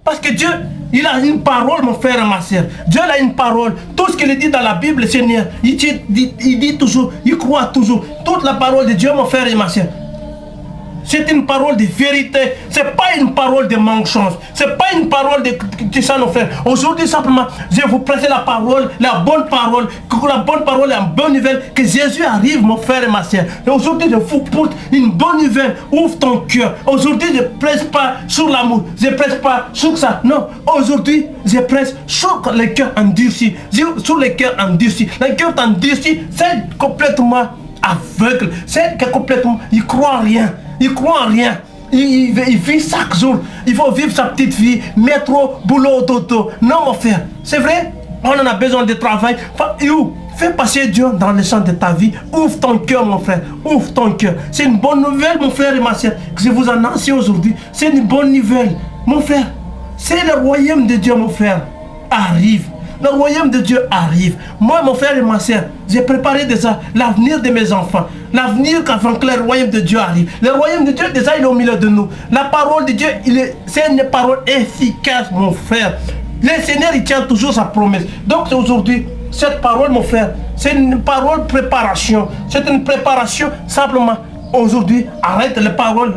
Parce que Dieu, il a une parole, mon frère et ma soeur. Dieu a une parole. Tout ce qu'il dit dans la Bible, Seigneur, il dit toujours, il croit toujours. Toute la parole de Dieu, mon frère et ma soeur, c'est une parole de vérité. C'est pas une parole de mensonge. C'est pas une parole de ça, nos frères. Aujourd'hui, simplement, je vais vous prêter la parole, la bonne parole. Que la bonne parole est une bonne nouvelle. Que Jésus arrive, mon frère et ma soeur. Et aujourd'hui, je vous porte une bonne nouvelle. Ouvre ton cœur. Aujourd'hui, je ne presse pas sur l'amour. Je ne presse pas sur ça. Non. Aujourd'hui, je presse sur les cœurs endurcis. Sur les cœurs endurcis. Les cœurs endurcis, c'est complètement aveugle. C'est complètement, il ne croit en rien. Il croit en rien. Il vit chaque jour. Il faut vivre sa petite vie. Métro, boulot, toto. Non, mon frère. C'est vrai. On en a besoin de travail. Fais passer Dieu dans le champ de ta vie. Ouvre ton cœur, mon frère. Ouvre ton cœur. C'est une bonne nouvelle, mon frère et ma soeur, que je vous annonce aujourd'hui. C'est une bonne nouvelle. Mon frère, c'est le royaume de Dieu, mon frère. Arrive. Le royaume de Dieu arrive. Moi, mon frère et ma soeur, j'ai préparé déjà l'avenir de mes enfants. L'avenir avant que le royaume de Dieu arrive. Le royaume de Dieu, déjà, il est au milieu de nous. La parole de Dieu, c'est une parole efficace, mon frère. Le Seigneur, il tient toujours sa promesse. Donc, aujourd'hui, cette parole, mon frère, c'est une parole préparation. C'est une préparation simplement. Aujourd'hui, arrête les paroles,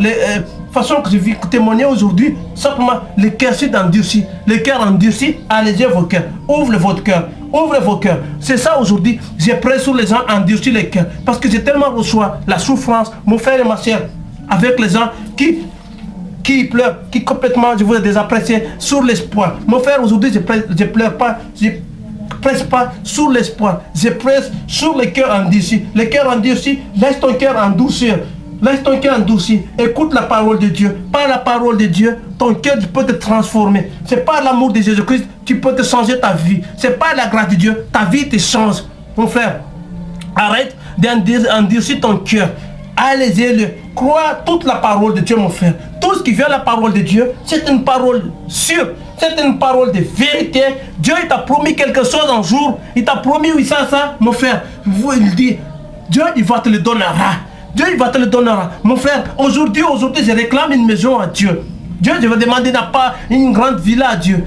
façon que je vais témoigner aujourd'hui, simplement le cœur c'est endurci. Le cœur endurci, allez-y vos cœurs. Ouvre votre cœur. Ouvre vos cœurs. C'est ça aujourd'hui. J'ai pris sur les gens endurcis les cœurs. Parce que j'ai tellement reçu la souffrance, mon frère et ma soeur, avec les gens qui pleurent, qui complètement, je vous désapprécie, sur l'espoir. Mon frère, aujourd'hui, je pleure pas. Je presse pas sur l'espoir. Je presse sur le cœur endurci. Le cœur endurci, laisse ton cœur endurci. Laisse ton cœur endurci. Écoute la parole de Dieu. Par la parole de Dieu, ton cœur peut te transformer. C'est par l'amour de Jésus-Christ, tu peux te changer ta vie. C'est par la grâce de Dieu, ta vie te change. Mon frère, arrête d'endurcir ton cœur. Allez-y, crois toute la parole de Dieu, mon frère. Tout ce qui vient de la parole de Dieu, c'est une parole sûre. C'est une parole de vérité. Dieu, il t'a promis quelque chose un jour. Il t'a promis, oui, ça, mon frère. Il dit, Dieu, il va te le donner. Dieu, il va te le donner. Mon frère, aujourd'hui, je réclame une maison à Dieu. Dieu, je vais demander pas une grande villa à Dieu.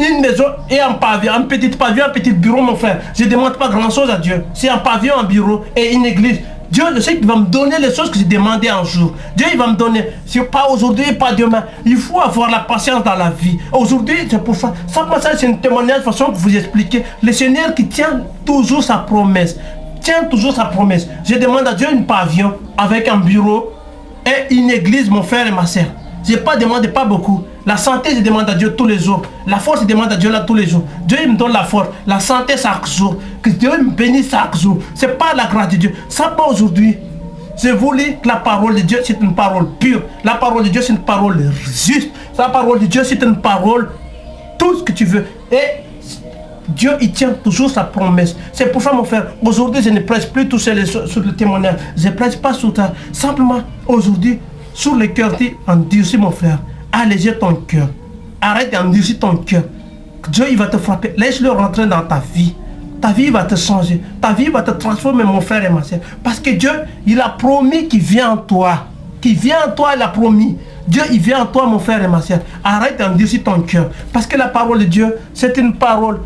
Une maison et un pavillon, un petit pavillon, un petit bureau, mon frère. Je ne demande pas grand chose à Dieu. C'est un pavillon, un bureau et une église. Dieu, je sais qu'il va me donner les choses que j'ai demandées un jour. Dieu, il va me donner. C'est pas aujourd'hui, pas demain. Il faut avoir la patience dans la vie. Aujourd'hui, c'est pour ça. Ça, c'est une témoignage de façon que vous expliquez. Le Seigneur qui tient toujours sa promesse. Tient toujours sa promesse. Je demande à Dieu un pavillon avec un bureau et une église, mon frère et ma soeur. Je n'ai pas demandé pas beaucoup. La santé, je demande à Dieu tous les jours. La force, je demande à Dieu là tous les jours. Dieu, il me donne la force. La santé chaque jour. Que Dieu me bénisse chaque jour. C'est pas la grâce de Dieu. Simplement aujourd'hui, je vous lis que la parole de Dieu, c'est une parole pure. La parole de Dieu, c'est une parole juste. La parole de Dieu, c'est une parole, tout ce que tu veux. Et Dieu, il tient toujours sa promesse. C'est pour ça, mon frère, aujourd'hui, je ne presse plus tout sur le témoignage. Je ne presse pas sur ça. Simplement, aujourd'hui, sur le cœur, endurcis, mon frère. Allégez ton cœur. Arrête d'endurcir ton cœur. Dieu, il va te frapper. Laisse-le rentrer dans ta vie. Ta vie va te changer. Ta vie va te transformer, mon frère et ma soeur. Parce que Dieu, il a promis qu'il vient en toi. Qu'il vient en toi, il a promis. Dieu, il vient en toi, mon frère et ma soeur. Arrête d'endurcir ton cœur. Parce que la parole de Dieu, c'est une parole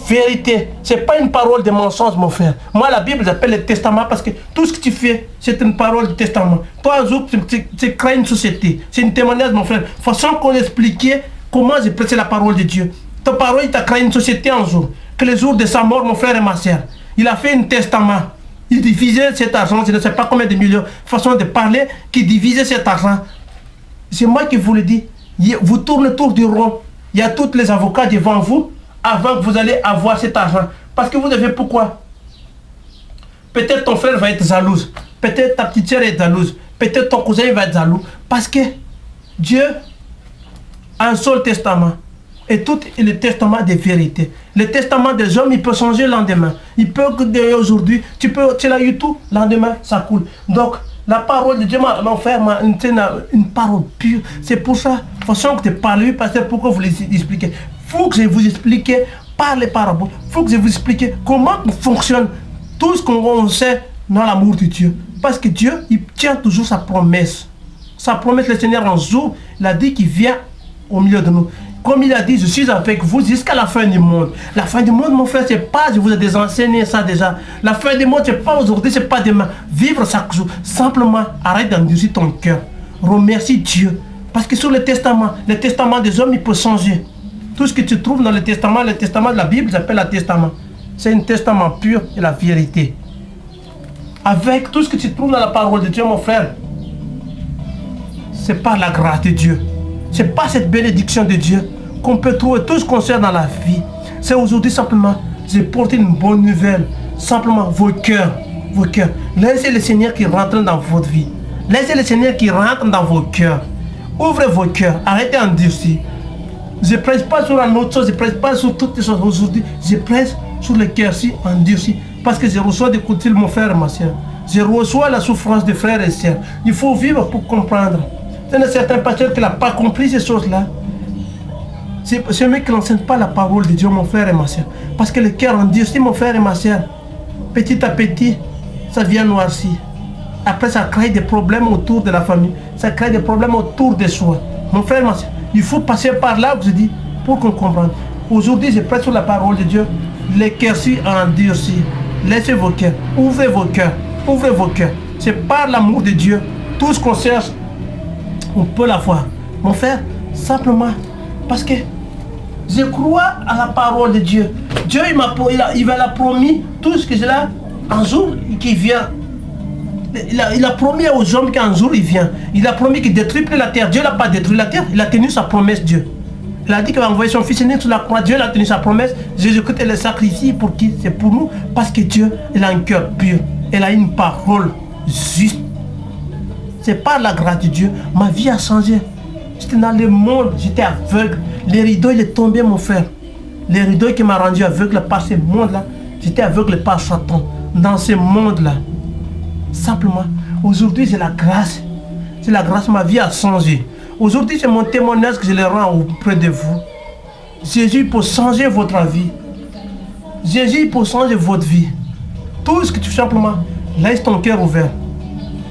vérité. C'est pas une parole de mensonge, mon frère. Moi, la Bible, j'appelle le testament parce que tout ce que tu fais, c'est une parole de testament. Toi, un jour, tu crées une société. C'est une témoignage, mon frère. Façon qu'on expliquait comment j'ai prêché la parole de Dieu. Ta parole, il t'a créé une société un jour. Que le jour de sa mort, mon frère et ma soeur, il a fait un testament. Il divisait cet argent, je ne sais pas combien de millions. Façon de parler, qui divisait cet argent. C'est moi qui vous le dis. Vous tournez autour du rond. Il y a tous les avocats devant vous. Avant que vous allez avoir cet argent. Parce que vous devez pourquoi? Peut-être ton frère va être jalouse. Peut-être ta petite sœur est jalouse. Peut-être ton cousin va être jaloux. Parce que Dieu a un seul testament. Et tout est le testament de vérité. Le testament des hommes, il peut changer le lendemain. Il peut que aujourd'hui, tu l'as eu tout, le lendemain, ça coule. Donc, la parole de Dieu, mon frère, une parole pure. C'est pour ça, de façon que tu parles, parce que pourquoi vous les expliquez. Il faut que je vous explique par les paraboles. Il faut que je vous explique comment fonctionne tout ce qu'on sait dans l'amour de Dieu. Parce que Dieu, il tient toujours sa promesse. Sa promesse, le Seigneur, un jour, il a dit qu'il vient au milieu de nous. Comme il a dit, je suis avec vous jusqu'à la fin du monde. La fin du monde, mon frère, c'est pas, je vous ai déjà enseigné ça déjà. La fin du monde, c'est pas aujourd'hui, c'est pas demain. Vivre chaque jour. Simplement, arrête d'endurcir ton cœur. Remercie Dieu. Parce que sur le testament des hommes, il peut changer. Tout ce que tu trouves dans le testament de la Bible, s'appelle le testament. C'est un testament pur et la vérité. Avec tout ce que tu trouves dans la parole de Dieu, mon frère, c'est pas la grâce de Dieu. C'est pas cette bénédiction de Dieu qu'on peut trouver tout ce qu'on sait dans la vie. C'est aujourd'hui simplement, j'ai porté une bonne nouvelle. Simplement, vos cœurs. Laissez le Seigneur qui rentre dans votre vie. Laissez le Seigneur qui rentre dans vos cœurs. Ouvrez vos cœurs. Arrêtez d'endurcir. Je ne presse pas sur un autre chose, je ne presse pas sur toutes les choses aujourd'hui. Je presse sur le cœur si endurci. Parce que je reçois des coups de fil, mon frère et ma soeur. Je reçois la souffrance des frères et sœurs. Il faut vivre pour comprendre. Il y a certains pasteurs qui n'ont pas compris ces choses-là. C'est ceux qui n'enseignent pas la parole de Dieu, mon frère et ma soeur. Parce que le cœur endurci, mon frère et ma soeur, petit à petit, ça vient noircir. Après, ça crée des problèmes autour de la famille. Ça crée des problèmes autour de soi. Mon frère et ma soeur, il faut passer par là, je dis, pour qu'on comprenne. Aujourd'hui, je prête sur la parole de Dieu. Les cœurs si endurcis. Laissez vos cœurs. Ouvrez vos cœurs. Ouvrez vos cœurs. C'est par l'amour de Dieu. Tout ce qu'on cherche, on peut l'avoir. Mon frère, simplement, parce que je crois à la parole de Dieu. Dieu, il m'a promis tout ce que j'ai là, un jour qui vient. Il a promis aux hommes qu'un jour il vient. Il a promis qu'il détruit plus la terre. Dieu n'a pas détruit la terre. Il a tenu sa promesse, Dieu. Il a dit qu'il va envoyer son fils aîné sur la croix. Dieu a tenu sa promesse. Jésus-Christ est le sacrifice pour qui? C'est pour nous. Parce que Dieu, il a un cœur pur. Il a une parole juste. C'est par la grâce de Dieu. Ma vie a changé. J'étais dans le monde. J'étais aveugle. Les rideaux, il est tombé, mon frère. Les rideaux qui m'ont rendu aveugle par ce monde-là. J'étais aveugle par Satan. Dans ce monde-là. Simplement, aujourd'hui, c'est la grâce. C'est la grâce. Ma vie a changé. Aujourd'hui, c'est mon témoignage que je le rends auprès de vous. Jésus pour changer votre vie. Jésus pour changer votre vie. Tout ce que tu fais simplement, laisse ton cœur ouvert.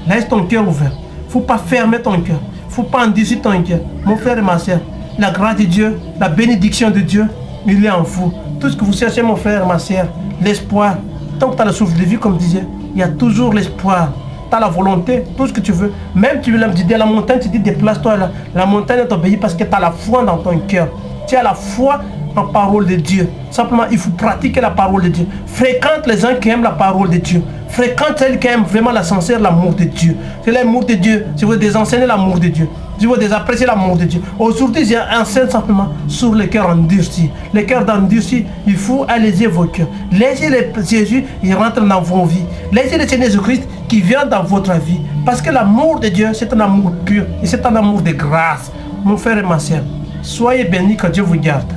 Laisse ton cœur ouvert. Il ne faut pas fermer ton cœur. Il ne faut pas endurcir ton cœur. Mon frère et ma soeur, la grâce de Dieu, la bénédiction de Dieu, il est en vous. Tout ce que vous cherchez, mon frère et ma soeur, l'espoir. Tant que tu as le souffle de vie, comme je disais, il y a toujours l'espoir. Tu as la volonté, tout ce que tu veux. Même tu veux dire la montagne, tu dis déplace-toi là. La montagne t'obéit parce que tu as la foi dans ton cœur. Tu as la foi en parole de Dieu. Simplement, il faut pratiquer la parole de Dieu. Fréquente les gens qui aiment la parole de Dieu. Fréquente celles qui aiment vraiment la sincère, l'amour de Dieu. C'est l'amour de Dieu. Je veux désenseigner l'amour de Dieu. Je veux désapprécier l'amour de Dieu. Aujourd'hui, j'enseigne simplement sur le cœur endurci. Le cœur endurci, il faut alléger vos cœurs. Laissez Jésus, il rentre dans vos vies. Laissez le Seigneur Jésus-Christ qui vient dans votre vie. Parce que l'amour de Dieu, c'est un amour pur. Et c'est un amour de grâce. Mon frère et ma soeur, soyez bénis, que Dieu vous garde.